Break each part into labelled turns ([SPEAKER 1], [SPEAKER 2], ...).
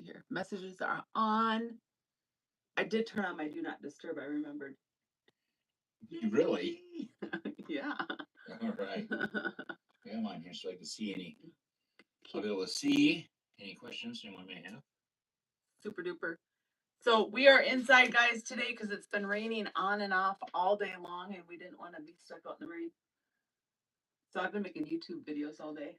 [SPEAKER 1] here. Messages are on. I did turn on my do not disturb. I remembered.
[SPEAKER 2] Really?
[SPEAKER 1] Yeah.
[SPEAKER 2] All right. Yeah, I'm on here so I can see any. I'll be able to see any questions anyone may have.
[SPEAKER 1] Super duper. So we are inside, guys, today because it's been raining on and off all day long, and we didn't want to be stuck out in the rain. So I've been making YouTube videos all day.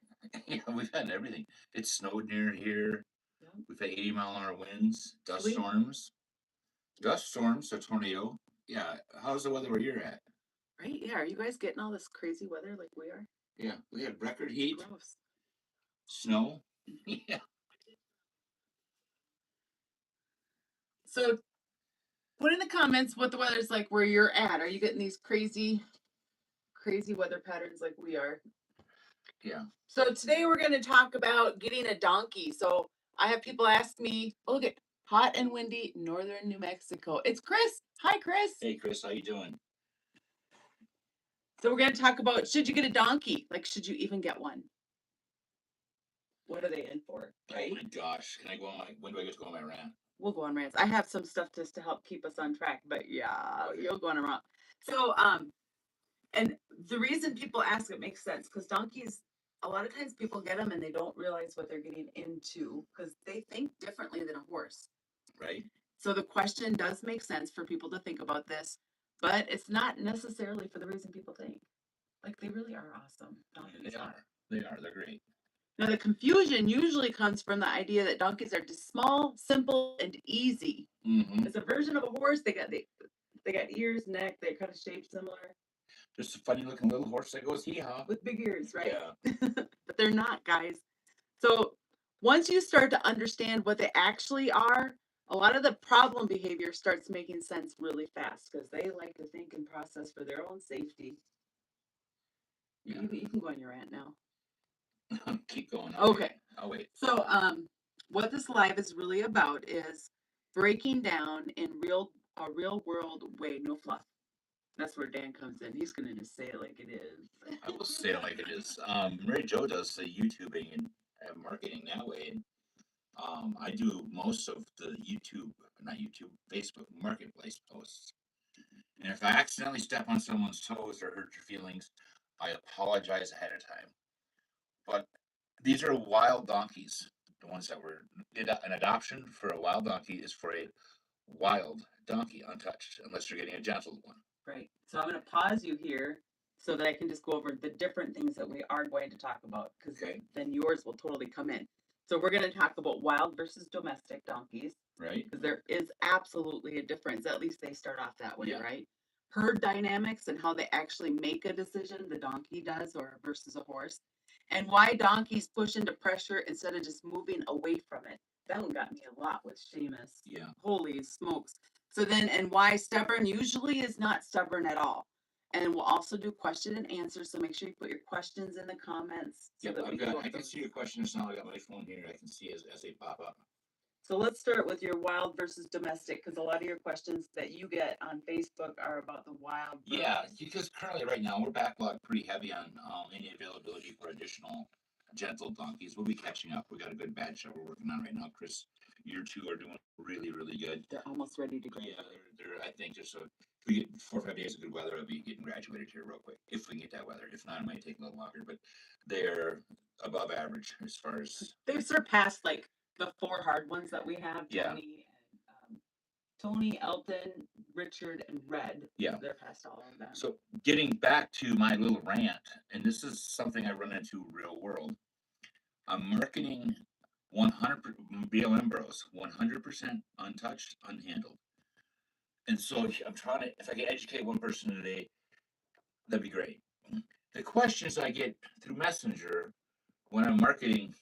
[SPEAKER 2] Yeah, we've had everything. It snowed near here.
[SPEAKER 1] Yep.
[SPEAKER 2] We've had 80-mile-an-hour winds, dust
[SPEAKER 1] Sweet.
[SPEAKER 2] storms, a tornado. Yeah, how's the weather where you're at?
[SPEAKER 1] Right? Yeah. Are you guys getting all this crazy weather like we are?
[SPEAKER 2] Yeah, we had record heat,
[SPEAKER 1] Gross.
[SPEAKER 2] snow. Yeah.
[SPEAKER 1] So put in the comments what the weather's like where you're at. Are you getting these crazy weather patterns like we are?
[SPEAKER 2] Yeah.
[SPEAKER 1] So today we're going to talk about getting a donkey. So I have people ask me, look at hot and windy northern New Mexico. It's Chris. Hi, Chris.
[SPEAKER 2] Hey, Chris, how you doing?
[SPEAKER 1] So we're going to talk about, should you get a donkey? Like, should you even get one? What are they in for? Right?
[SPEAKER 2] Oh my gosh, can I go on my? When do I get to go on my rant?
[SPEAKER 1] We'll go on rants. I have some stuff just to help keep us on track, but yeah,
[SPEAKER 2] Okay.
[SPEAKER 1] you'll go on a rant. So, and the reason people ask it makes sense because donkeys, a lot of times people get them and they don't realize what they're getting into because they think differently than a horse.
[SPEAKER 2] Right.
[SPEAKER 1] So the question does make sense for people to think about this, but it's not necessarily for the reason people think. Like they really are awesome. Donkeys
[SPEAKER 2] They are. They are. They're great.
[SPEAKER 1] Now the confusion usually comes from the idea that donkeys are just small, simple, and easy.
[SPEAKER 2] Mm-hmm.
[SPEAKER 1] It's a version of a horse. They got ears, neck. They're kind of shaped similar.
[SPEAKER 2] Just a funny looking little horse that goes hee-haw.
[SPEAKER 1] With big ears, right?
[SPEAKER 2] Yeah.
[SPEAKER 1] But they're not, guys. So once you start to understand what they actually are, a lot of the problem behavior starts making sense really fast because they like to think and process for their own safety. Yeah. You can go on your rant now.
[SPEAKER 2] Keep going.
[SPEAKER 1] Okay.
[SPEAKER 2] I'll wait.
[SPEAKER 1] So what this live is really about is breaking down in a real world way, no fluff. That's where Dan comes in. He's gonna just say it like it is.
[SPEAKER 2] I will say it like it is. MaryJo does the YouTubing and marketing that way. And, I do most of the Facebook marketplace posts. And if I accidentally step on someone's toes or hurt your feelings, I apologize ahead of time. But these are wild donkeys. The ones that were an adoption for a wild donkey is for a wild donkey, untouched, unless you're getting a gentle one.
[SPEAKER 1] Right. So I'm going to pause you here so that I can just go over the different things that we are going to talk about because then yours will totally come in. So we're going to talk about wild versus domestic donkeys.
[SPEAKER 2] Right.
[SPEAKER 1] Because there is absolutely a difference. At least they start off that way, right? Herd dynamics and how they actually make a decision, the donkey does, or versus a horse. And why donkeys push into pressure instead of just moving away from it. That one got me a lot with Seamus.
[SPEAKER 2] Yeah.
[SPEAKER 1] Holy smokes. So then, and why stubborn usually is not stubborn at all. And we'll also do question and answer. So make sure you put your questions in the comments. So
[SPEAKER 2] I can see your questions now. I got my phone here. I can see as they pop up.
[SPEAKER 1] So let's start with your wild versus domestic, because a lot of your questions that you get on Facebook are about the wild.
[SPEAKER 2] Yeah, because currently right now we're backlogged pretty heavy on any availability for additional gentle donkeys. We'll be catching up. We got a good batch that we're working on right now. Chris, your two are doing really, really good.
[SPEAKER 1] They're almost ready to go.
[SPEAKER 2] Yeah, they're I think just if we get 4 or 5 days of good weather, I'll be getting graduated here real quick. If we can get that weather. If not, it might take a little longer. But they're above average as far as
[SPEAKER 1] they've surpassed like the 4 hard ones that we have. Tony, Elton, Richard, and Red.
[SPEAKER 2] Yeah.
[SPEAKER 1] They're past all of them.
[SPEAKER 2] So getting back to my little rant, and this is something I run into real world. I'm marketing 100 BLM Burros, 100% untouched, unhandled. And so I'm trying to, if I can educate one person today, that'd be great. The questions I get through Messenger when I'm marketing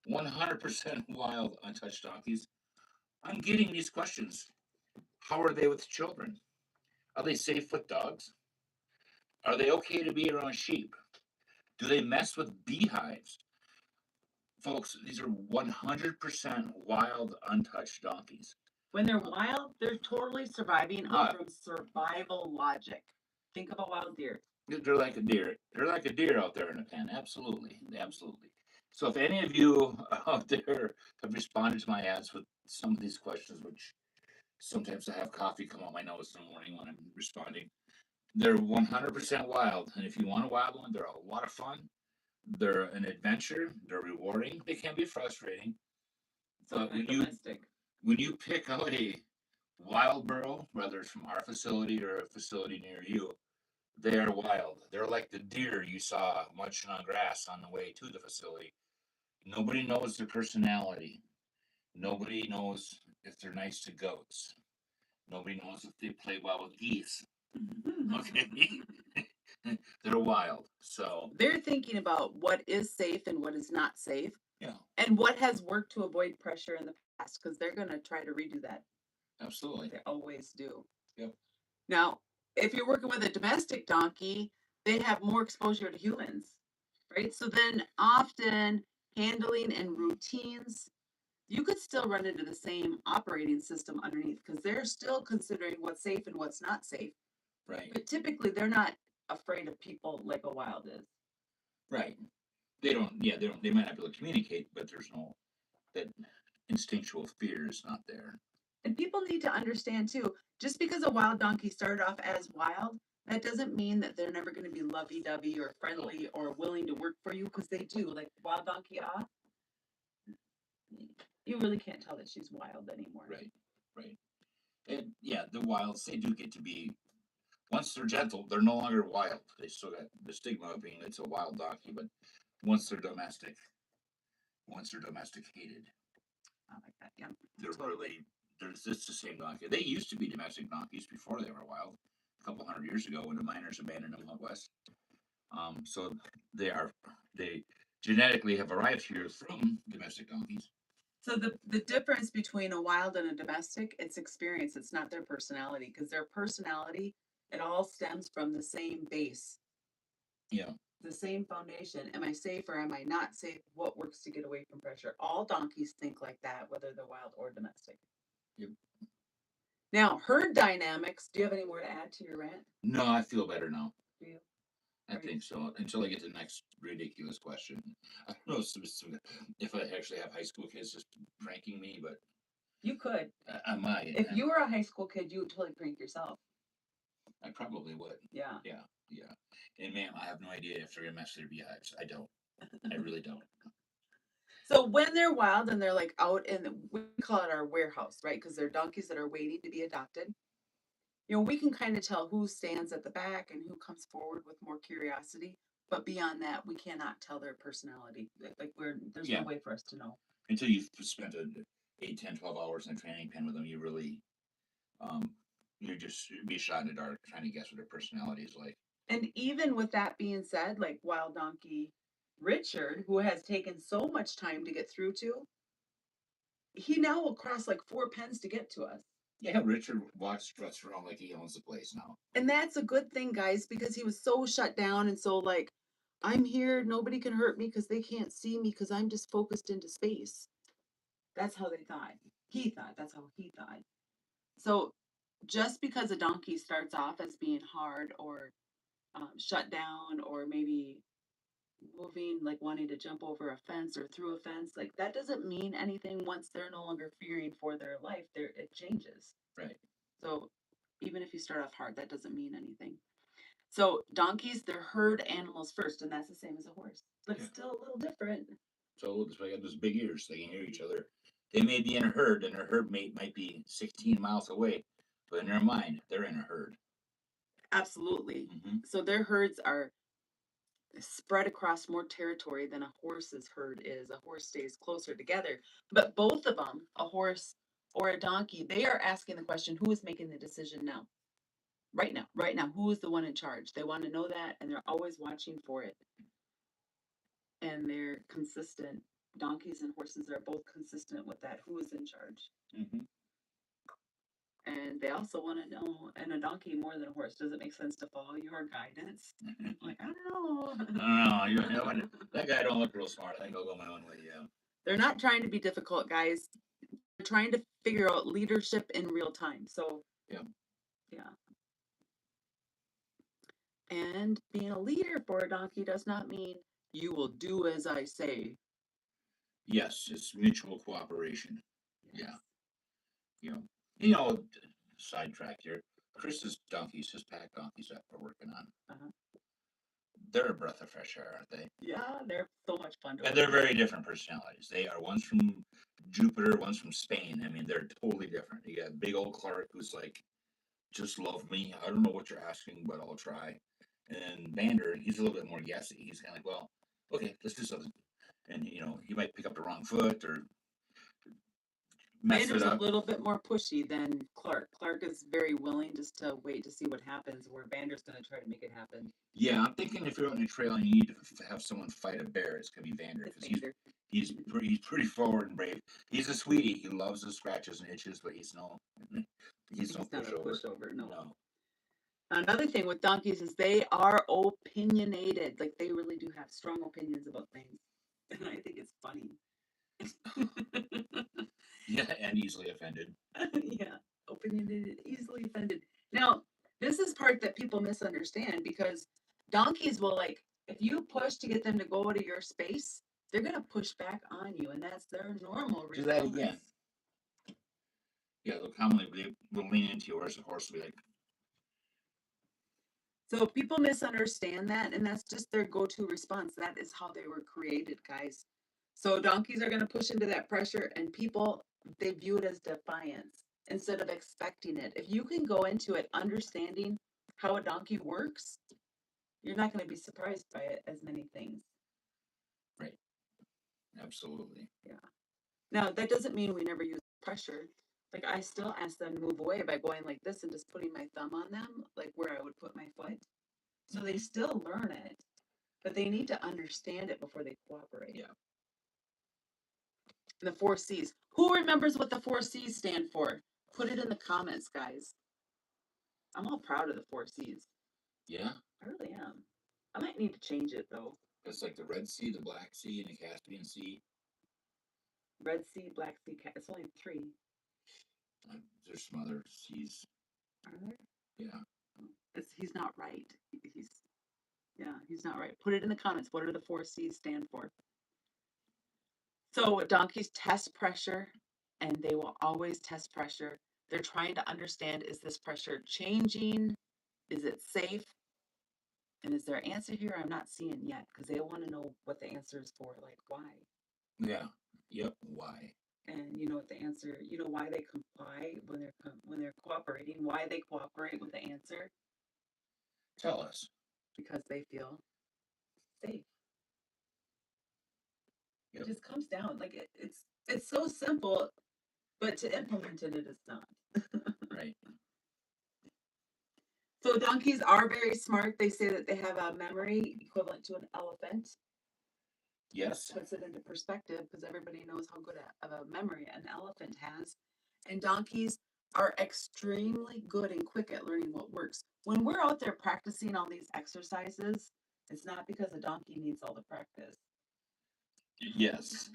[SPEAKER 2] 100% wild, untouched donkeys, I'm getting these questions. How are they with children? Are they safe with dogs? Are they okay to be around sheep? Do they mess with beehives? Folks, these are 100% wild, untouched donkeys.
[SPEAKER 1] When they're wild, they're totally surviving from survival logic. Think of a wild deer.
[SPEAKER 2] They're like a deer. They're like a deer out there in the pen. Absolutely. Absolutely. So if any of you out there have responded to my ads with some of these questions, which sometimes I have coffee come out my nose in the morning when I'm responding, they're 100% wild. And if you want a wild one, they're a lot of fun. They're an adventure. They're rewarding. They can be frustrating. But when you pick out a wild burro, whether it's from our facility or a facility near you, they are wild. They're like the deer you saw munching on grass on the way to the facility. Nobody knows their personality. Nobody knows if they're nice to goats. Nobody knows if they play well with geese. Okay. They're wild. So
[SPEAKER 1] they're thinking about what is safe and what is not safe.
[SPEAKER 2] Yeah.
[SPEAKER 1] And what has worked to avoid pressure in the past, because they're going to try to redo that.
[SPEAKER 2] Absolutely.
[SPEAKER 1] They always do.
[SPEAKER 2] Yep.
[SPEAKER 1] Now, if you're working with a domestic donkey, they have more exposure to humans, right? So then often handling and routines, you could still run into the same operating system underneath because they're still considering what's safe and what's not safe.
[SPEAKER 2] Right.
[SPEAKER 1] But typically they're not afraid of people like a wild is.
[SPEAKER 2] Right. They might not be able to communicate, but there's no, that instinctual fear is not there.
[SPEAKER 1] And people need to understand too, just because a wild donkey started off as wild, that doesn't mean that they're never going to be lovey-dovey or friendly or willing to work for you, because they do. Like wild donkey off, you really can't tell that she's wild anymore.
[SPEAKER 2] Right. And yeah, the wilds, they do get to be, once they're gentle, they're no longer wild. They still got the stigma of being it's a wild donkey, but once they're domesticated,
[SPEAKER 1] I like that. Yeah.
[SPEAKER 2] they're it's the same donkey. They used to be domestic donkeys before they were wild, a couple hundred years ago when the miners abandoned them out west. So they genetically have arrived here from domestic donkeys.
[SPEAKER 1] So the difference between a wild and a domestic, it's experience. It's not their personality, because their personality, it all stems from the same base.
[SPEAKER 2] Yeah.
[SPEAKER 1] The same foundation. Am I safe or am I not safe? What works to get away from pressure? All donkeys think like that, whether they're wild or domestic.
[SPEAKER 2] Yep.
[SPEAKER 1] Now, herd dynamics. Do you have any more to add to your rant?
[SPEAKER 2] No, I feel better now.
[SPEAKER 1] Do you?
[SPEAKER 2] I think so. Until I get to the next ridiculous question. I don't know if I actually have high school kids just pranking me, but
[SPEAKER 1] you could.
[SPEAKER 2] I might.
[SPEAKER 1] If you were a high school kid, you would totally prank yourself.
[SPEAKER 2] I probably would.
[SPEAKER 1] Yeah.
[SPEAKER 2] And ma'am, I have no idea if they're gonna mess their beehives. I don't. I really don't.
[SPEAKER 1] So when they're wild and they're like out in, we call it our warehouse, right? Because they're donkeys that are waiting to be adopted. We can kind of tell who stands at the back and who comes forward with more curiosity. But beyond that, we cannot tell their personality. Like there's no way for us to know.
[SPEAKER 2] Until you've spent 8, 10, 12 hours in a training pen with them, you really, you're just be a shot in the dark trying to guess what their personality is like.
[SPEAKER 1] And even with that being said, like wild donkey Richard, who has taken so much time to get through to, he now will cross like 4 pens to get to us.
[SPEAKER 2] Yeah, Richard struts around like he owns the place now.
[SPEAKER 1] And that's a good thing, guys, because he was so shut down and so like, I'm here, nobody can hurt me because they can't see me because I'm just focused into space. That's how they thought. That's how he thought. So just because a donkey starts off as being hard or shut down or maybe moving, like wanting to jump over a fence or through a fence, like that doesn't mean anything once they're no longer fearing for their life. It changes.
[SPEAKER 2] Right.
[SPEAKER 1] So even if you start off hard, that doesn't mean anything. So donkeys, they're herd animals first, and that's the same as a horse, but still a little different.
[SPEAKER 2] So they got those big ears; they can hear each other. They may be in a herd, and their herd mate might be 16 miles away, but in their mind, they're in a herd.
[SPEAKER 1] Absolutely. So their herds are spread across more territory than a horse's herd is. A horse stays closer together, but both of them, a horse or a donkey, they are asking the question, who is making the decision now? Right now, who is the one in charge? They want to know that, and they're always watching for it. And they're consistent. Donkeys and horses are both consistent with that. Who is in charge? And they also want to know, and a donkey more than a horse, does it make sense to follow your guidance? Like, I don't know.
[SPEAKER 2] That guy don't look real smart. I think I'll go my own way, yeah.
[SPEAKER 1] They're not trying to be difficult, guys. They're trying to figure out leadership in real time. So, yeah. And being a leader for a donkey does not mean you will do as I say.
[SPEAKER 2] Yes, it's mutual cooperation. Yeah,
[SPEAKER 1] Yes.
[SPEAKER 2] you know, you know. Sidetrack here. Chris's donkeys, his pack donkeys that we're working on,
[SPEAKER 1] Uh-huh.
[SPEAKER 2] they're a breath of fresh air, aren't they?
[SPEAKER 1] Yeah, they're so much fun to
[SPEAKER 2] And
[SPEAKER 1] work
[SPEAKER 2] they're
[SPEAKER 1] with.
[SPEAKER 2] very different personalities. They are one's from Jupiter, one's from Spain. I mean, they're totally different. You got big old Clark who's like, just love me. I don't know what you're asking, but I'll try. And Vander, he's a little bit more guessy. He's kind of like, well, okay, let's do something. And he might pick up the wrong foot or mess it
[SPEAKER 1] Vander's a
[SPEAKER 2] up.
[SPEAKER 1] little bit more pushy than Clark. Clark is very willing just to wait to see what happens, where Vander's going to try to make it happen.
[SPEAKER 2] Yeah, I'm thinking if you're out in a trail and you need to have someone fight a bear, it's gonna be Vander
[SPEAKER 1] It's
[SPEAKER 2] because
[SPEAKER 1] Vander.
[SPEAKER 2] he's pretty forward and brave. He's a sweetie. He loves the scratches and itches, but he's no
[SPEAKER 1] He's not a
[SPEAKER 2] pushover.
[SPEAKER 1] pushover, no.
[SPEAKER 2] No.
[SPEAKER 1] Another thing with donkeys is they are opinionated. Like they really do have strong opinions about things. And I think it's funny.
[SPEAKER 2] Yeah, and easily offended.
[SPEAKER 1] Yeah, opinionated, easily offended. Now, this is part that people misunderstand because donkeys will like, if you push to get them to go to your space, they're gonna push back on you, and that's their normal
[SPEAKER 2] Do that
[SPEAKER 1] response.
[SPEAKER 2] again. Yeah, they'll commonly they will lean into you, whereas the horse will be like,
[SPEAKER 1] So people misunderstand that, and that's just their go-to response. That is how they were created, guys. So donkeys are going to push into that pressure, and people, they view it as defiance instead of expecting it. If you can go into it understanding how a donkey works, you're not going to be surprised by it as many things.
[SPEAKER 2] right, absolutely.
[SPEAKER 1] Yeah. Now, that doesn't mean we never use pressure. Like I still ask them to move away by going like this and just putting my thumb on them, like where I would put my foot. So they still learn it, but they need to understand it before they cooperate.
[SPEAKER 2] Yeah.
[SPEAKER 1] And the 4 C's. Who remembers what the 4 C's stand for? Put it in the comments, guys. I'm all proud of the 4 C's.
[SPEAKER 2] Yeah.
[SPEAKER 1] I really am. I might need to change it though.
[SPEAKER 2] It's like the Red Sea, the Black Sea, and the Caspian Sea.
[SPEAKER 1] Red Sea, Black Sea, it's only 3.
[SPEAKER 2] There's some other seas.
[SPEAKER 1] Are there?
[SPEAKER 2] Yeah.
[SPEAKER 1] He's not right. He's not right. Put it in the comments. What do the 4 C's stand for? So donkeys test pressure, and they will always test pressure. They're trying to understand, is this pressure changing? Is it safe? And is there an answer here I'm not seeing yet? Because they want to know what the answer is for, like why.
[SPEAKER 2] Yeah. Yep. Why?
[SPEAKER 1] And you know what the answer, why they comply when they're cooperating, why they cooperate with the answer?
[SPEAKER 2] Tell us.
[SPEAKER 1] Because they feel safe.
[SPEAKER 2] Yep.
[SPEAKER 1] It just comes down like it's so simple, but to implement it is not.
[SPEAKER 2] Right.
[SPEAKER 1] So donkeys are very smart. They say that they have a memory equivalent to an elephant.
[SPEAKER 2] Yes.
[SPEAKER 1] Puts it into perspective because everybody knows how good of a memory an elephant has. And donkeys are extremely good and quick at learning what works. When we're out there practicing all these exercises, it's not because a donkey needs all the practice.
[SPEAKER 2] Yes.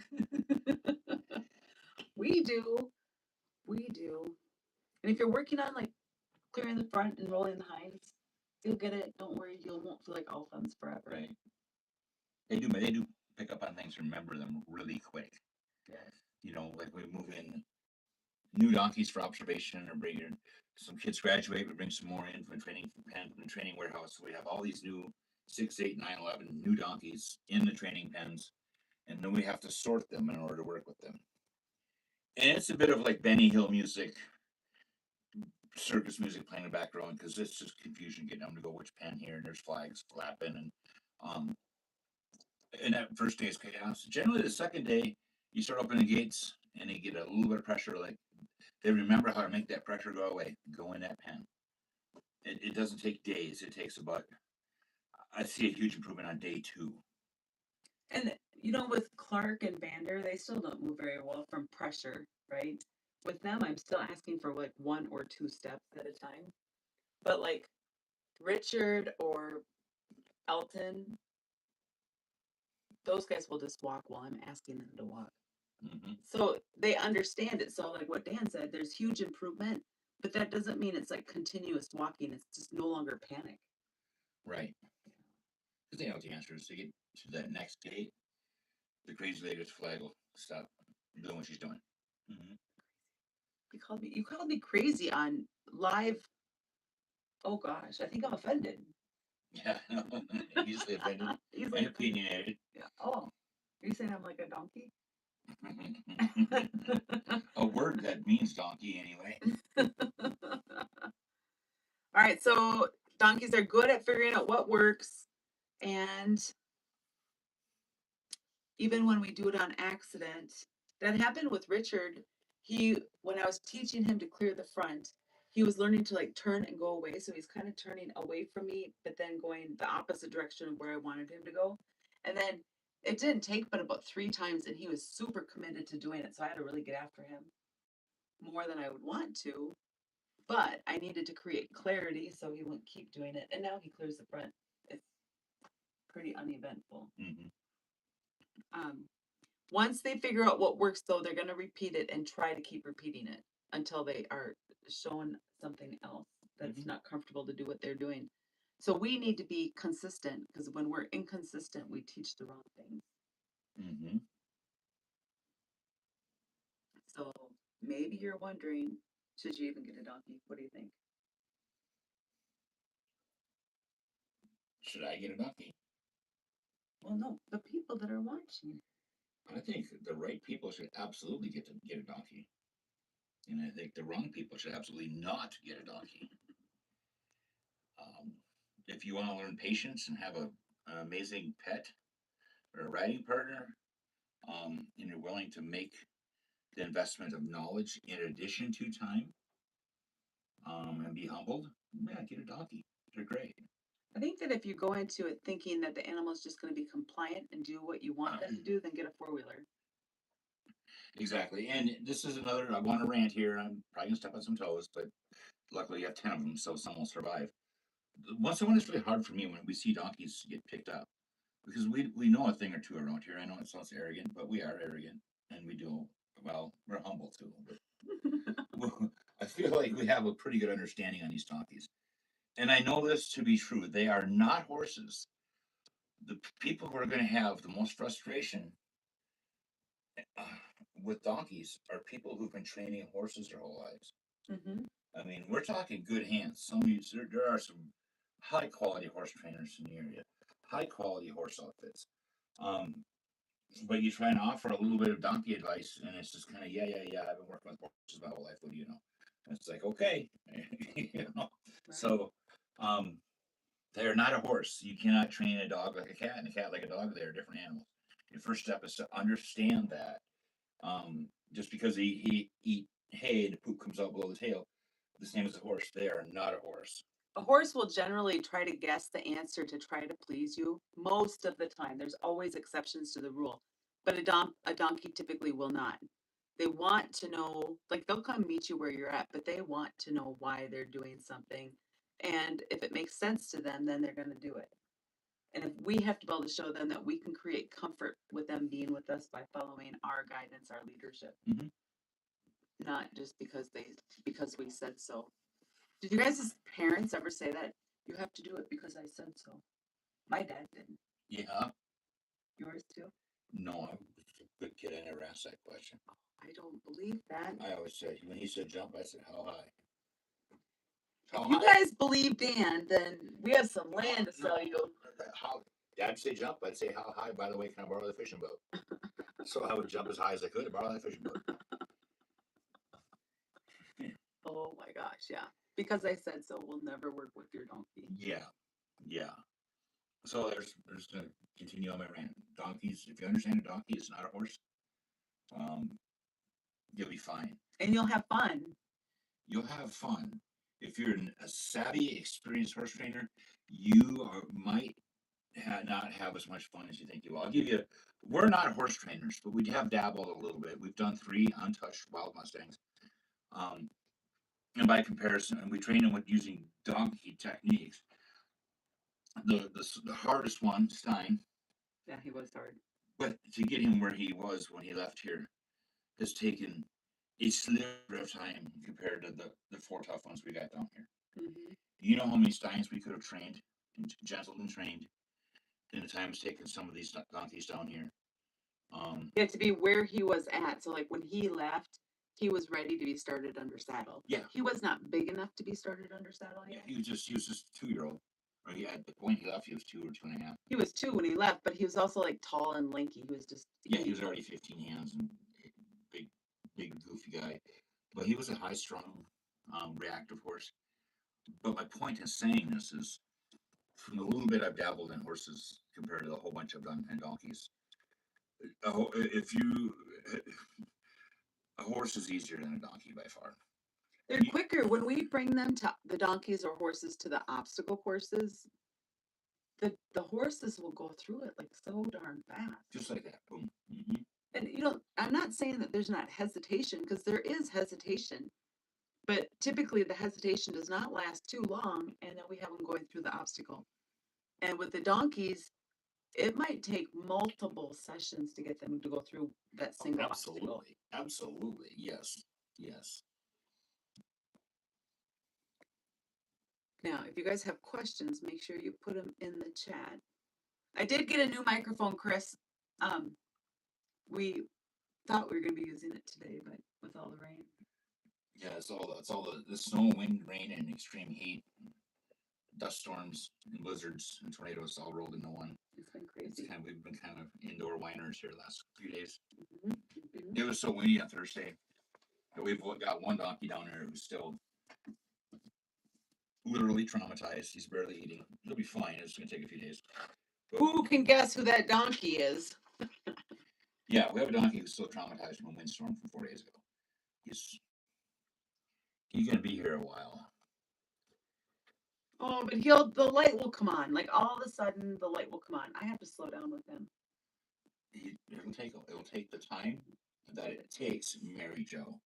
[SPEAKER 1] We do. We do. And if you're working on like clearing the front and rolling the hinds, you'll get it. Don't worry, you won't feel like elephants forever.
[SPEAKER 2] Right. They do pick up on things and remember them really quick.
[SPEAKER 1] Yes.
[SPEAKER 2] Like we move in new donkeys for observation or bring in some kids graduate, we bring some more in from training pen from the training warehouse. So we have all these new 6, 8, 9, 11 new donkeys in the training pens, and then we have to sort them in order to work with them. And it's a bit of like Benny Hill music, circus music playing in the background because it's just confusion getting them to go which pen here, and there's flags flapping, and that first day is chaos. Generally, the second day you start opening the gates and they get a little bit of pressure, like they remember how to make that pressure go away, go in that pen. It doesn't take days. It takes about, I see a huge improvement on day 2.
[SPEAKER 1] And with Clark and Vander, they still don't move very well from pressure, right? With them, I'm still asking for like 1 or 2 steps at a time. But like Richard or Elton, those guys will just walk while I'm asking them to walk.
[SPEAKER 2] Mm-hmm.
[SPEAKER 1] So they understand it. So like what Dan said, there's huge improvement, but that doesn't mean it's like continuous walking. It's just no longer panic.
[SPEAKER 2] Right. Because they know what the answer is. To get to that next gate, the crazy lady's flag will stop doing what she's doing.
[SPEAKER 1] You called me crazy on live. Oh gosh, I think I'm offended.
[SPEAKER 2] Yeah, easily offended
[SPEAKER 1] Easily
[SPEAKER 2] and
[SPEAKER 1] offended.
[SPEAKER 2] opinionated.
[SPEAKER 1] Yeah. Oh, are you saying I'm like a donkey?
[SPEAKER 2] A word that means donkey, anyway.
[SPEAKER 1] All right, so donkeys are good at figuring out what works, and even when we do it on accident, that happened with Richard. When I was teaching him to clear the front, he was learning to like turn and go away. So he's kind of turning away from me, but then going the opposite direction of where I wanted him to go. And then it didn't take but about 3 times, and he was super committed to doing it. So I had to really get after him more than I would want to. But I needed to create clarity so he wouldn't keep doing it. And now he clears the front. It's pretty uneventful. Um, Once they figure out what works, though, they're going to repeat it and try to keep repeating it until they are shown something else that's not comfortable to do what they're doing. So we need to be consistent, because when we're inconsistent, we teach the wrong things. So maybe you're wondering, should you even get a donkey? What do you think?
[SPEAKER 2] Should I get a donkey?
[SPEAKER 1] Well, no, the people that are watching.
[SPEAKER 2] I think the right people should absolutely get a donkey, and I think the wrong people should absolutely not get a donkey. If you want to learn patience and have an amazing pet or a riding partner, and you're willing to make the investment of knowledge in addition to time, and be humbled, yeah, get a donkey. They're great.
[SPEAKER 1] I think that if you go into it thinking that the animal is just going to be compliant and do what you want them to do, then get a 4-wheeler.
[SPEAKER 2] Exactly. And this is another, I want to rant here. I'm probably going to step on some toes, but luckily you have 10 of them, so some will survive. Once in a while, it's really hard for me when we see donkeys get picked up, because we know a thing or two around here. I know it sounds arrogant, but we are arrogant, and we do, well, we're humble too. But I feel like we have a pretty good understanding on these donkeys. And I know this to be true. They are not horses. The people who are going to have the most frustration uh, with donkeys are people who've been training horses their whole lives. I mean, we're talking good hands. There are some high quality horse trainers in the area, high quality horse outfits. Um, but you try and offer a little bit of donkey advice, and it's just kind of, yeah, yeah, yeah. I've been working with horses my whole life. What do you know? And it's like, okay, you know. Right. So, they're not a horse. You cannot train a dog like a cat and a cat like a dog. They are different animals. Your first step is to understand that. Just because he eat hay and the poop comes out below the tail, the same as a horse. They are not a horse.
[SPEAKER 1] A horse will generally try to guess the answer to try to please you most of the time. There's always exceptions to the rule, but a donkey typically will not. They want to know, like they'll come meet you where you're at, but they want to know why they're doing something. And if it makes sense to them, then they're going to do it. And if we have to be able to show them that we can create comfort with them being with us by following our guidance, our leadership, not just because we said so. Did you guys as parents ever say that? You have to do it because I said so. My dad didn't.
[SPEAKER 2] Yeah.
[SPEAKER 1] Yours too?
[SPEAKER 2] No, I'm a good kid. I never asked that question.
[SPEAKER 1] I don't believe that.
[SPEAKER 2] I always said, when he said jump, I said, how high?
[SPEAKER 1] If you guys believe Dan, then we have some land to sell you.
[SPEAKER 2] How? Dad'd say jump. I'd say how high. By the way, can I borrow the fishing boat? So I would jump as high as I could to borrow that fishing boat.
[SPEAKER 1] Oh my gosh, yeah. Because I said so, we'll never work with your donkey.
[SPEAKER 2] Yeah, yeah. So there's to continue on my rant. Donkeys, if you understand a donkey, it's not a horse. You'll be fine.
[SPEAKER 1] And you'll have fun.
[SPEAKER 2] You'll have fun. If you're a savvy, experienced horse trainer, you might not have as much fun as you think you will. I'll give you. We're not horse trainers, but we have dabbled a little bit. We've done 3 untouched wild mustangs. And by comparison, and we train them with using donkey techniques. The hardest one, Stein.
[SPEAKER 1] Yeah, he was hard.
[SPEAKER 2] But to get him where he was when he left here has taken a sliver of time compared to the 4 tough ones we got down here. You know how many Steins we could have trained and gentled and trained in the time it's taken some of these donkeys down here.
[SPEAKER 1] You have to be where he was at. So like when he left, he was ready to be started under saddle.
[SPEAKER 2] Yeah.
[SPEAKER 1] He was not big enough to be started under saddle
[SPEAKER 2] Yeah,
[SPEAKER 1] yet.
[SPEAKER 2] he was just a 2-year-old. Or at the point he left, he was 2 or 2.5.
[SPEAKER 1] He was 2 when he left, but he was also like tall and lanky. He was just
[SPEAKER 2] he was already 15 hands and big goofy guy. But he was a high strung, reactive horse. But my point in saying this is, from the little bit I've dabbled in horses compared to the whole bunch I've done in donkeys, if you a horse is easier than a donkey by far.
[SPEAKER 1] They're quicker. When we bring them to the donkeys or horses to the obstacle courses, the horses will go through it like so darn fast.
[SPEAKER 2] Just like that. Boom. Mm-hmm.
[SPEAKER 1] And I'm not saying that there's not hesitation, because there is hesitation. But typically the hesitation does not last too long, and then we have them going through the obstacle. And with the donkeys, it might take multiple sessions to get them to go through that single obstacle.
[SPEAKER 2] Absolutely. Yes.
[SPEAKER 1] Now, if you guys have questions, make sure you put them in the chat. I did get a new microphone, Chris. We thought we were going to be using it today, but with all the rain.
[SPEAKER 2] Yeah, it's all the snow, wind, rain, and extreme heat, dust storms, and blizzards and tornadoes all rolled into one.
[SPEAKER 1] It's been crazy.
[SPEAKER 2] We've been kind of indoor whiners here the last few days.
[SPEAKER 1] Mm-hmm.
[SPEAKER 2] It was so windy on Thursday. We've got one donkey down there who's still literally traumatized. He's barely eating. He'll be fine. It's going to take a few days.
[SPEAKER 1] But who can guess who that donkey is?
[SPEAKER 2] Yeah, we have a donkey who's still traumatized from a windstorm from 4 days ago. He's going to be here a while.
[SPEAKER 1] Oh, but the light will come on. Like all of a sudden, the light will come on. I have to slow down with him.
[SPEAKER 2] It'll take the time that it takes, MaryJo.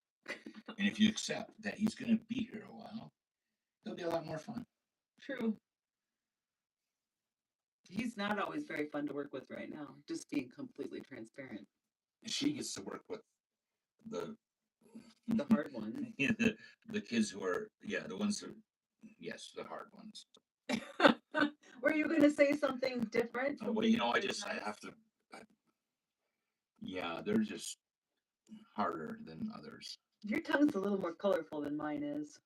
[SPEAKER 2] And if you accept that he's going to be here a while, it'll be a lot more fun.
[SPEAKER 1] True. He's not always very fun to work with right now, just being completely transparent.
[SPEAKER 2] And she gets to work with the
[SPEAKER 1] hard ones.
[SPEAKER 2] the kids who are, the ones who, yes, the hard ones.
[SPEAKER 1] Were you going to say something different?
[SPEAKER 2] Well, I have to, they're just harder than others.
[SPEAKER 1] Your tongue's a little more colorful than mine is.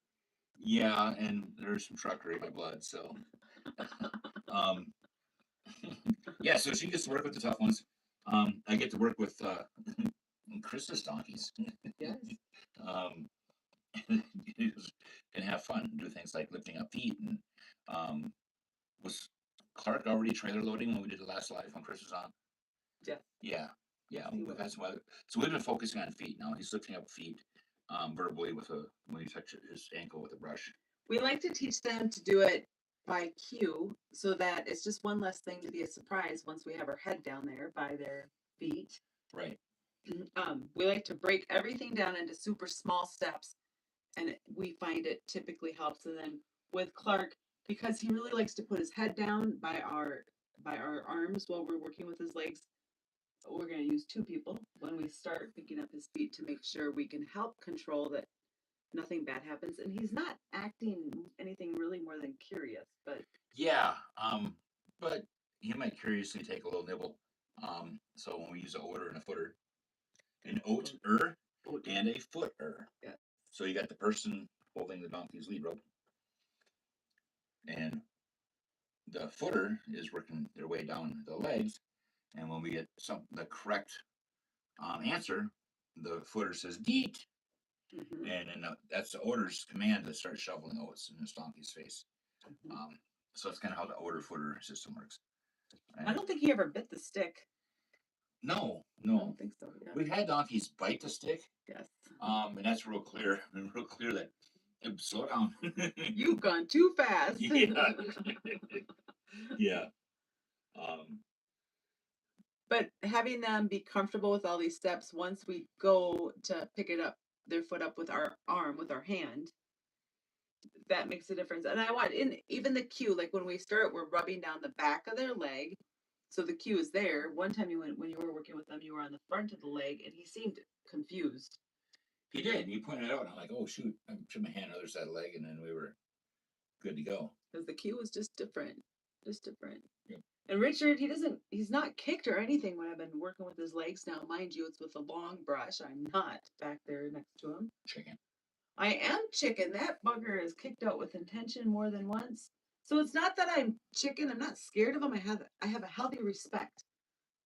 [SPEAKER 2] Yeah, and there's some truckery in my blood, so. So she gets to work with the tough ones. I get to work with Chris's donkeys.
[SPEAKER 1] Yes.
[SPEAKER 2] And have fun, do things like lifting up feet. And was Clark already trailer loading when we did the last live when Chris was on? Yeah. We've had some other, so we've been focusing on feet now. He's lifting up feet verbally when you touch his ankle with a brush.
[SPEAKER 1] We like to teach them to do it by cue, so that it's just one less thing to be a surprise once we have our head down there by their feet.
[SPEAKER 2] Right.
[SPEAKER 1] We like to break everything down into super small steps, and we find it typically helps. And then with Clark, because he really likes to put his head down by our arms while we're working with his legs, we're going to use 2 people when we start picking up his feet to make sure we can help control that nothing bad happens. And he's not acting anything really more than curious, but
[SPEAKER 2] but he might curiously take a little nibble. So when we use an oater and a footer, an oater and a footer.
[SPEAKER 1] Yeah.
[SPEAKER 2] So you got the person holding the donkey's lead rope, and the footer is working their way down the legs. And when we get the correct answer, the footer says "deet," and then that's the oater's command to start shoveling oats in this donkey's face. So that's kind of how the oater footer system works. And
[SPEAKER 1] I don't think he ever bit the stick.
[SPEAKER 2] No.
[SPEAKER 1] I don't think so. Yeah.
[SPEAKER 2] We've had donkeys bite the stick.
[SPEAKER 1] Yes.
[SPEAKER 2] And that's real clear. That slow down.
[SPEAKER 1] You've gone too fast.
[SPEAKER 2] Yeah.
[SPEAKER 1] But having them be comfortable with all these steps, once we go to pick their foot up with our arm, with our hand, that makes a difference. And I want even the cue, like when we start, we're rubbing down the back of their leg. So the cue is there. One time when you were working with them, you were on the front of the leg, and he seemed confused.
[SPEAKER 2] He did. He pointed it out, and I'm like, oh, shoot. I put my hand on the other side of the leg, and then we were good to go.
[SPEAKER 1] Because the cue was just different. Yeah. And Richard, he's not kicked or anything when I've been working with his legs now. Mind you, it's with a long brush. I'm not back there next to him.
[SPEAKER 2] Chicken.
[SPEAKER 1] I am chicken. That bugger is kicked out with intention more than once. So it's not that I'm chicken. I'm not scared of him. I have a healthy respect,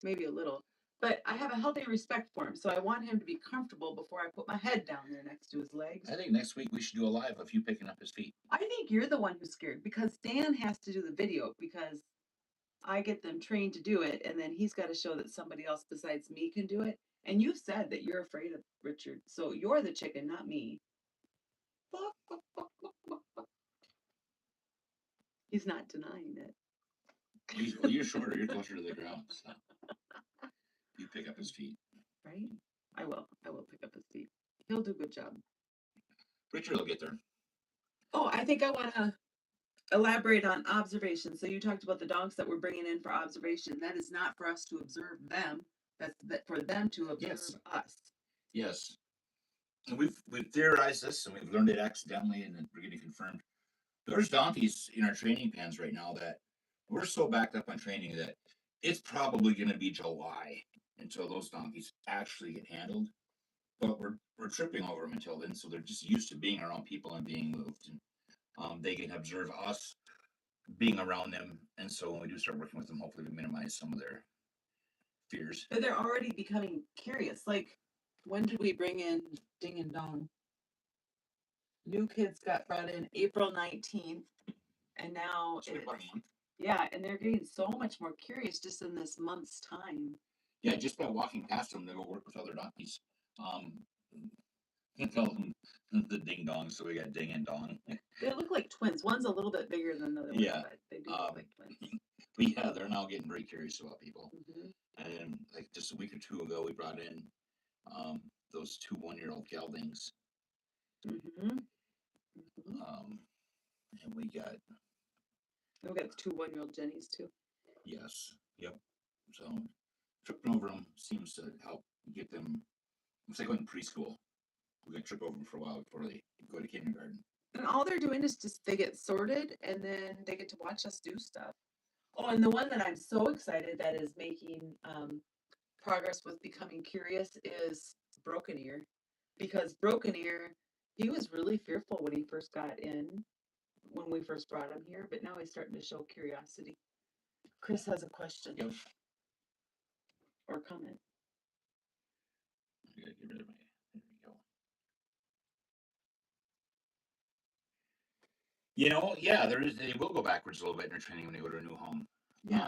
[SPEAKER 1] maybe a little, but I have a healthy respect for him. So I want him to be comfortable before I put my head down there next to his legs.
[SPEAKER 2] I think next week we should do a live of you picking up his feet.
[SPEAKER 1] I think you're the one who's scared because Dan has to do the video because I get them trained to do it, and then he's got to show that somebody else besides me can do it. And you said that you're afraid of Richard, so you're the chicken, not me. He's not denying it.
[SPEAKER 2] Well, you're shorter. You're closer to the ground. So. You pick up his feet.
[SPEAKER 1] Right? I will. I will pick up his feet. He'll do a good job.
[SPEAKER 2] Richard will get there.
[SPEAKER 1] Oh, I think I want to elaborate on observation. So you talked about the dogs that we're bringing in for observation. That is not for us to observe them. That's for them to observe us.
[SPEAKER 2] Yes. And we've theorized this and we've learned it accidentally, and then we're getting confirmed. There's donkeys in our training pens right now that we're so backed up on training that it's probably going to be July until those donkeys actually get handled. But we're tripping over them until then, so they're just used to being around people and being moved. And they can observe us being around them, and so when we do start working with them, hopefully we minimize some of their fears.
[SPEAKER 1] But they're already becoming curious. Like, when did we bring in Ding and Dong? New kids got brought in April 19th, and now
[SPEAKER 2] So about a month.
[SPEAKER 1] Yeah, and they're getting so much more curious just in this month's time.
[SPEAKER 2] Yeah, just by walking past them, they go work with other donkeys. Tell them the ding dong, so we got Ding and Dong.
[SPEAKER 1] They look like twins. One's a little bit bigger than the other
[SPEAKER 2] Yeah.
[SPEAKER 1] one, but they do look like twins.
[SPEAKER 2] But yeah, they're now getting very curious about people.
[SPEAKER 1] Mm-hmm.
[SPEAKER 2] And like just a week or two ago, we brought in those 2 1-year-old geldings.
[SPEAKER 1] Mm-hmm. Mm-hmm.
[SPEAKER 2] And we got
[SPEAKER 1] 2 1-year-old Jennies too.
[SPEAKER 2] Yes. Yep. So tripping over them seems to help get them. It's like going to preschool. We're going to trip over them for a while before they go to kindergarten.
[SPEAKER 1] And all they're doing is just they get sorted and then they get to watch us do stuff. Oh, and the one that I'm so excited that is making progress with becoming curious is Broken Ear. Because Broken Ear, he was really fearful when he first got in, when we first brought him here, but now he's starting to show curiosity. Chris has a question.
[SPEAKER 2] Yep.
[SPEAKER 1] Or comment.
[SPEAKER 2] I gotta get rid of my. There we go. You know, yeah, they will go backwards a little bit in their training when they go to a new home.
[SPEAKER 1] Yeah.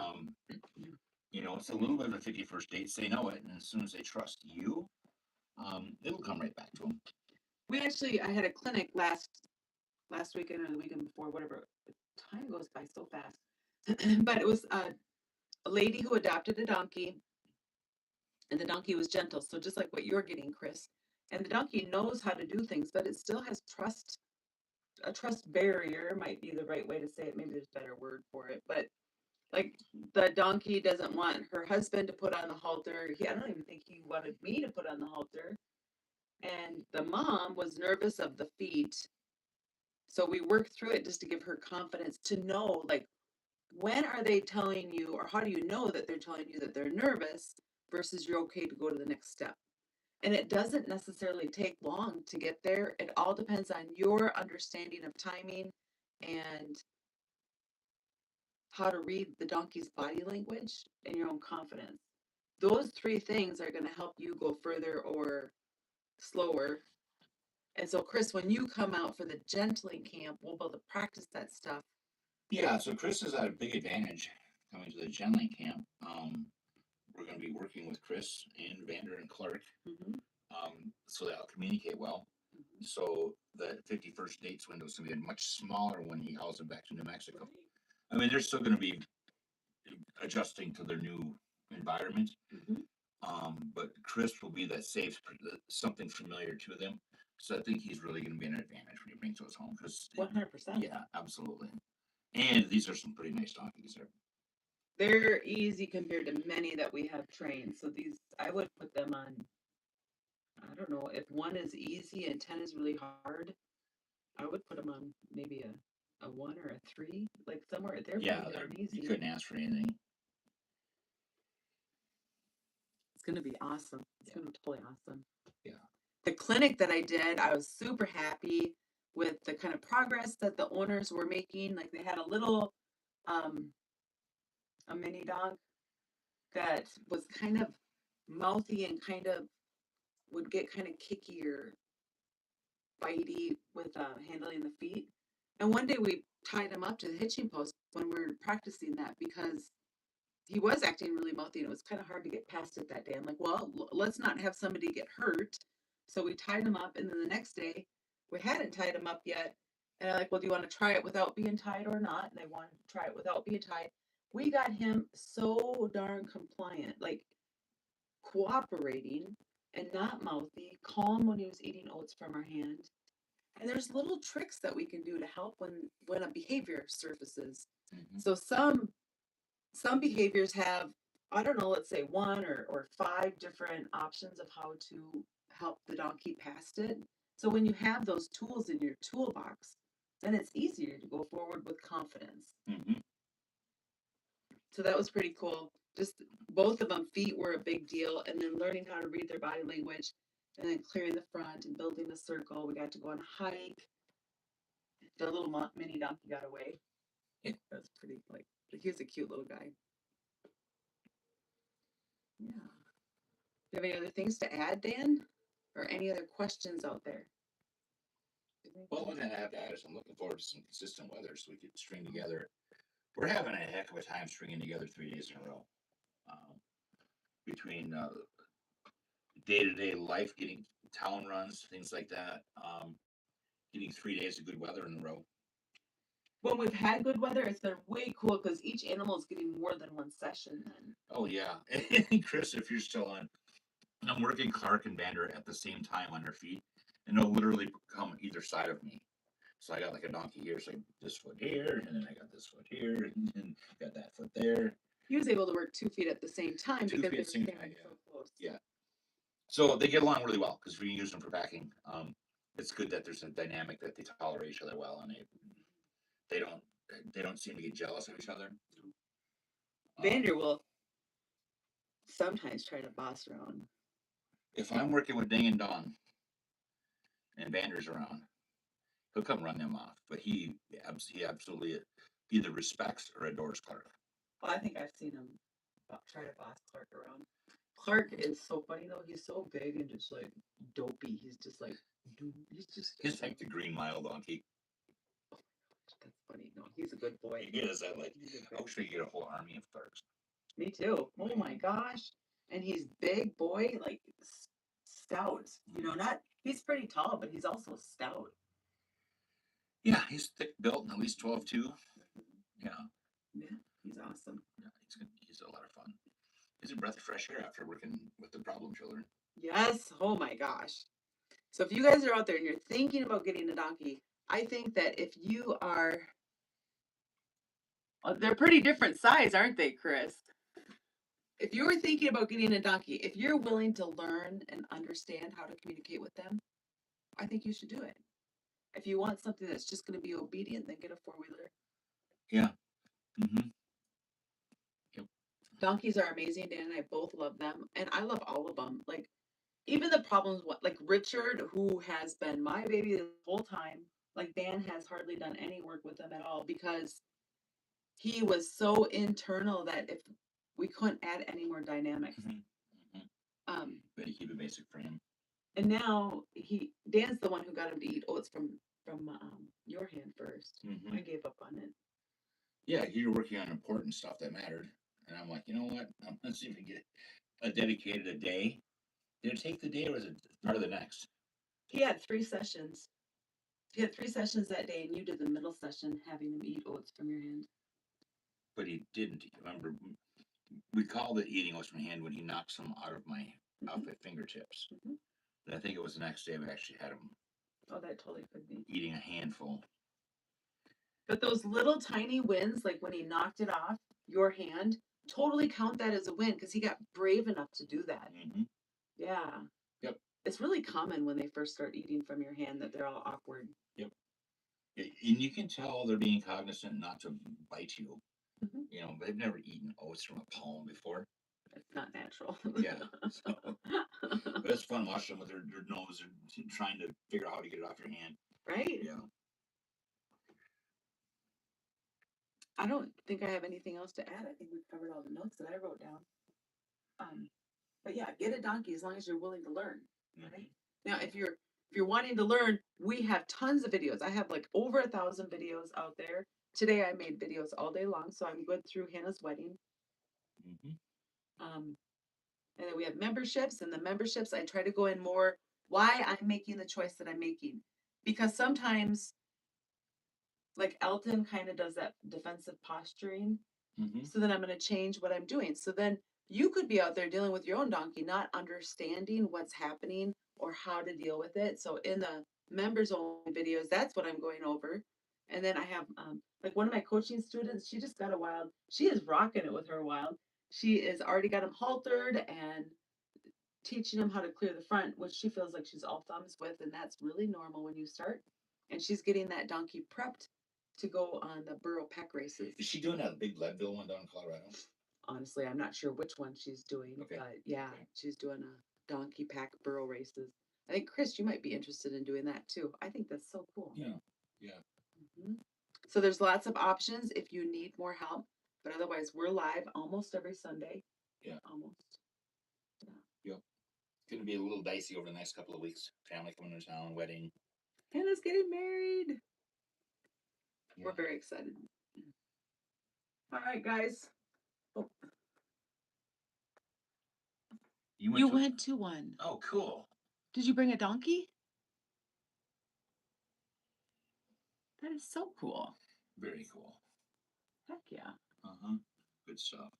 [SPEAKER 2] You know, it's a little bit of a 51st date. They know it, and as soon as they trust you, it'll come right back to them.
[SPEAKER 1] I had a clinic last weekend or the weekend before, whatever. Time goes by so fast. But it was a lady who adopted a donkey, and the donkey was gentle. So just like what you're getting, Chris. And the donkey knows how to do things, but it still has trust. A trust barrier might be the right way to say it. Maybe there's a better word for it. But like the donkey doesn't want her husband to put on the halter. I don't even think he wanted me to put on the halter. And the mom was nervous of the feet. So we worked through it just to give her confidence to know, like, when are they telling you, or how do you know that they're telling you that they're nervous versus you're okay to go to the next step? And it doesn't necessarily take long to get there. It all depends on your understanding of timing and how to read the donkey's body language and your own confidence. Those 3 things are going to help you go further or slower. And so, Chris, when you come out for the gentling camp, we'll be able to practice that stuff.
[SPEAKER 2] Yeah, so Chris has had a big advantage coming to the gentling camp. We're going to be working with Chris and Vander and Clark, so they'll communicate well. So the 51st dates window is going to be a much smaller when he hauls them back to New Mexico. I mean, they're still going to be adjusting to their new environment, but Chris will be that safe, something familiar to them. So I think he's really going to be an advantage when he brings those home.
[SPEAKER 1] 100%.
[SPEAKER 2] Yeah, absolutely. And these are some pretty nice donkeys.
[SPEAKER 1] They're easy compared to many that we have trained. So these, I would put them on, I don't know, if 1 is easy and 10 is really hard, I would put them on maybe a 1 or a 3, like somewhere. They're
[SPEAKER 2] Yeah,
[SPEAKER 1] pretty
[SPEAKER 2] they're
[SPEAKER 1] darn easy.
[SPEAKER 2] You couldn't ask for anything.
[SPEAKER 1] going to be awesome. It's
[SPEAKER 2] Yeah.
[SPEAKER 1] going to be totally awesome.
[SPEAKER 2] Yeah.
[SPEAKER 1] The clinic that I did, I was super happy with the kind of progress that the owners were making. Like they had a little, a mini dog that was kind of mouthy and kind of would get kind of kicky or bitey with handling the feet. And one day we tied him up to the hitching post when we were practicing that because he was acting really mouthy and it was kind of hard to get past it that day. I'm like, well, let's not have somebody get hurt. So we tied him up, and then the next day we hadn't tied him up yet. And I'm like, well, do you want to try it without being tied or not? And they wanted to try it without being tied. We got him so darn compliant, like cooperating and not mouthy, calm when he was eating oats from our hand. And there's little tricks that we can do to help when a behavior surfaces.
[SPEAKER 2] Mhm.
[SPEAKER 1] So some behaviors have, I don't know, let's say one or five different options of how to help the donkey past it. So when you have those tools in your toolbox, then it's easier to go forward with confidence.
[SPEAKER 2] Mhm.
[SPEAKER 1] So that was pretty cool. Just both of them, feet were a big deal, and then learning how to read their body language, and then clearing the front and building a circle. We got to go on a hike. The little mini donkey got away. That's pretty, like, he was a cute little guy. Yeah. Do you have any other things to add, Dan? Or any other questions out there?
[SPEAKER 2] Well, one thing I have to add is I'm looking forward to some consistent weather so we could string together. We're having a heck of a time stringing together 3 days in a row. Between day-to-day life, getting town runs, things like that, getting 3 days of good weather in a row.
[SPEAKER 1] When we've had good weather, it's been way cool because each animal is getting more than one session then.
[SPEAKER 2] Oh, yeah. And Chris, if you're still on, I'm working Clark and Vander at the same time on their feet, and they'll literally come either side of me. So I got like a donkey here, so this foot here, and then I got this foot here, and then got that foot there.
[SPEAKER 1] He was able to work 2 feet at the same time
[SPEAKER 2] 2
[SPEAKER 1] because
[SPEAKER 2] feet
[SPEAKER 1] they
[SPEAKER 2] at the same
[SPEAKER 1] were
[SPEAKER 2] time,
[SPEAKER 1] standing
[SPEAKER 2] yeah.
[SPEAKER 1] so close.
[SPEAKER 2] Yeah. So they get along really well because we use them for packing. It's good that there's a dynamic that they tolerate each other well, and they don't seem to get jealous of each other.
[SPEAKER 1] Vander will sometimes try to boss around.
[SPEAKER 2] If I'm working with Ding and Don, and Vander's around, he'll come run them off. But he absolutely either respects or adores Clark.
[SPEAKER 1] Well, I think I've seen him try to boss Clark around. Clark is so funny though. He's so big and just like dopey. He's just like,
[SPEAKER 2] He's like the Green Mile donkey.
[SPEAKER 1] That's funny. No, he's a good boy.
[SPEAKER 2] He is. I wish we could get a whole army of Clarks.
[SPEAKER 1] Me too. Oh my gosh. And he's big boy, like stout. You know, he's pretty tall, but he's also stout.
[SPEAKER 2] Yeah, he's thick built and at least 12'2". Yeah.
[SPEAKER 1] Yeah, he's awesome.
[SPEAKER 2] Yeah, he's a lot of fun. He's a breath of fresh air after working with the problem children.
[SPEAKER 1] Yes. Oh my gosh. So if you guys are out there and you're thinking about getting a donkey, I think that if you are, they're pretty different size, aren't they, Chris? If you were thinking about getting a donkey, if you're willing to learn and understand how to communicate with them, I think you should do it. If you want something that's just going to be obedient, then get a 4-wheeler.
[SPEAKER 2] Yeah. Mm-hmm.
[SPEAKER 1] Yep. Donkeys are amazing. Dan and I both love them, and I love all of them. Like even the problems, like Richard, who has been my baby the whole time. Like Dan has hardly done any work with them at all because he was so internal that if we couldn't add any more dynamics.
[SPEAKER 2] Mm-hmm. But he keep a basic frame.
[SPEAKER 1] And now Dan's the one who got him to eat oats from your hand first.
[SPEAKER 2] Mm-hmm.
[SPEAKER 1] I gave up on it.
[SPEAKER 2] Yeah, you're working on important stuff that mattered, and I'm like, you know what? I'm gonna see if we can get a dedicated day. Did it take the day, or was it part of the next?
[SPEAKER 1] He had 3 sessions. He had 3 sessions that day, and you did the middle session, having him eat oats from your hand.
[SPEAKER 2] But he didn't. Remember, we called it eating oats from my hand when he knocked some out of my fingertips.
[SPEAKER 1] Mm-hmm.
[SPEAKER 2] And I think it was the next day we actually had him.
[SPEAKER 1] Oh, that totally could be.
[SPEAKER 2] Eating a handful.
[SPEAKER 1] But those little tiny wins, like when he knocked it off your hand, totally count that as a win because he got brave enough to do that.
[SPEAKER 2] Mm-hmm.
[SPEAKER 1] Yeah.
[SPEAKER 2] Yep.
[SPEAKER 1] It's really common when they first start eating from your hand that they're all awkward.
[SPEAKER 2] Yep. And you can tell they're being cognizant not to bite you. Mm-hmm. You know, they've never eaten oats from a palm before.
[SPEAKER 1] It's not natural.
[SPEAKER 2] Yeah. So, but it's fun watching them with their nose and trying to figure out how to get it off your hand.
[SPEAKER 1] Right?
[SPEAKER 2] Yeah.
[SPEAKER 1] I don't think I have anything else to add. I think we've covered all the notes that I wrote down. But yeah, get a donkey as long as you're willing to learn. Right? Now, if you're wanting to learn, we have tons of videos. I have like over 1,000 videos out there. Today I made videos all day long, so I'm good through Hannah's wedding. And then we have memberships, and the memberships I try to go in more why I'm making the choice that I'm making. Because sometimes like Elton kind of does that defensive posturing. So then I'm going to change what I'm doing. So then you could be out there dealing with your own donkey, not understanding what's happening or how to deal with it. So in the members only videos, that's what I'm going over. And then I have like one of my coaching students, she just got a wild, she is rocking it with her wild. She is already got him haltered and teaching him how to clear the front, which she feels like she's all thumbs with. And that's really normal when you start. And she's getting that donkey prepped to go on the burro pack races.
[SPEAKER 2] Is she doing that big Leadville one down in Colorado?
[SPEAKER 1] Honestly, I'm not sure which one she's doing,
[SPEAKER 2] Okay.
[SPEAKER 1] but yeah,
[SPEAKER 2] Okay.
[SPEAKER 1] she's doing a donkey pack burro races. I think Chris, you might be interested in doing that too. I think that's so cool.
[SPEAKER 2] Yeah.
[SPEAKER 1] So there's lots of options if you need more help, but otherwise we're live almost every Sunday.
[SPEAKER 2] Yeah.
[SPEAKER 1] Almost.
[SPEAKER 2] Yep. It's gonna be a little dicey over the next couple of weeks. Family coming to town, wedding.
[SPEAKER 1] Hannah's getting married.
[SPEAKER 2] Yeah.
[SPEAKER 1] We're very excited. All right, guys. Oh. You went to one.
[SPEAKER 2] Oh, cool.
[SPEAKER 1] Did you bring a donkey? That is so cool.
[SPEAKER 2] Very cool.
[SPEAKER 1] Heck yeah.
[SPEAKER 2] Good stuff.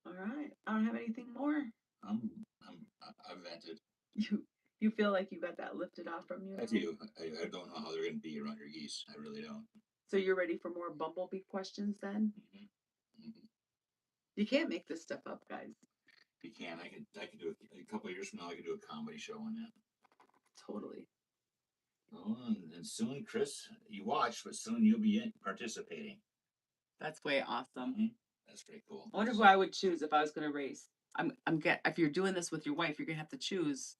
[SPEAKER 1] All right. I don't have anything more.
[SPEAKER 2] I've vented.
[SPEAKER 1] You feel like you got that lifted off from you?
[SPEAKER 2] I do. I don't know how they're gonna be around your geese. I really don't.
[SPEAKER 1] So you're ready for more bumblebee questions then? You can't make this stuff up, guys.
[SPEAKER 2] You can. I could do it a couple of years from now. I could do a comedy show on that.
[SPEAKER 1] Totally.
[SPEAKER 2] Oh, and soon, Chris, you watch, but soon you'll be participating.
[SPEAKER 1] That's way awesome.
[SPEAKER 2] That's pretty cool.
[SPEAKER 1] I wonder who I would choose if I was going to race. If you're doing this with your wife, you're going to have to choose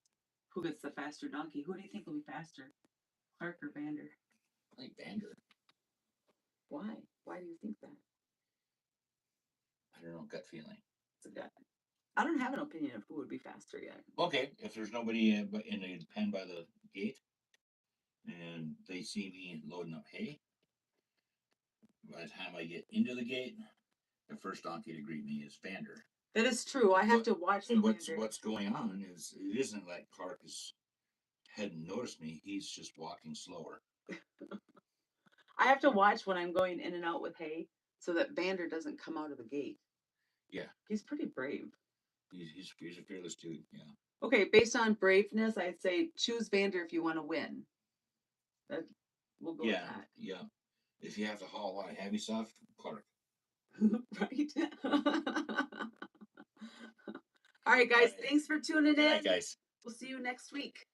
[SPEAKER 1] who gets the faster donkey. Who do you think will be faster, Clark or Vander?
[SPEAKER 2] I think Vander.
[SPEAKER 1] Why? Why do you think that?
[SPEAKER 2] I don't know, gut feeling.
[SPEAKER 1] It's a gut. I don't have an opinion of who would be faster yet.
[SPEAKER 2] Okay, if there's nobody in the pen by the gate, and they see me loading up hay, by the time I get into the gate, the first donkey to greet me is Vander.
[SPEAKER 1] That is true. I have to watch the
[SPEAKER 2] what's going on is it isn't like Clark hadn't noticed me. He's just walking slower.
[SPEAKER 1] I have to watch when I'm going in and out with hay so that Vander doesn't come out of the gate.
[SPEAKER 2] Yeah.
[SPEAKER 1] He's pretty brave.
[SPEAKER 2] He's a fearless dude. Yeah.
[SPEAKER 1] Okay, based on braveness, I'd say choose Vander if you want to win. We'll go with that.
[SPEAKER 2] Yeah. If you have to haul a lot of heavy stuff, Clark.
[SPEAKER 1] Right? All right, guys. Thanks for tuning in.
[SPEAKER 2] Guys.
[SPEAKER 1] We'll see you next week.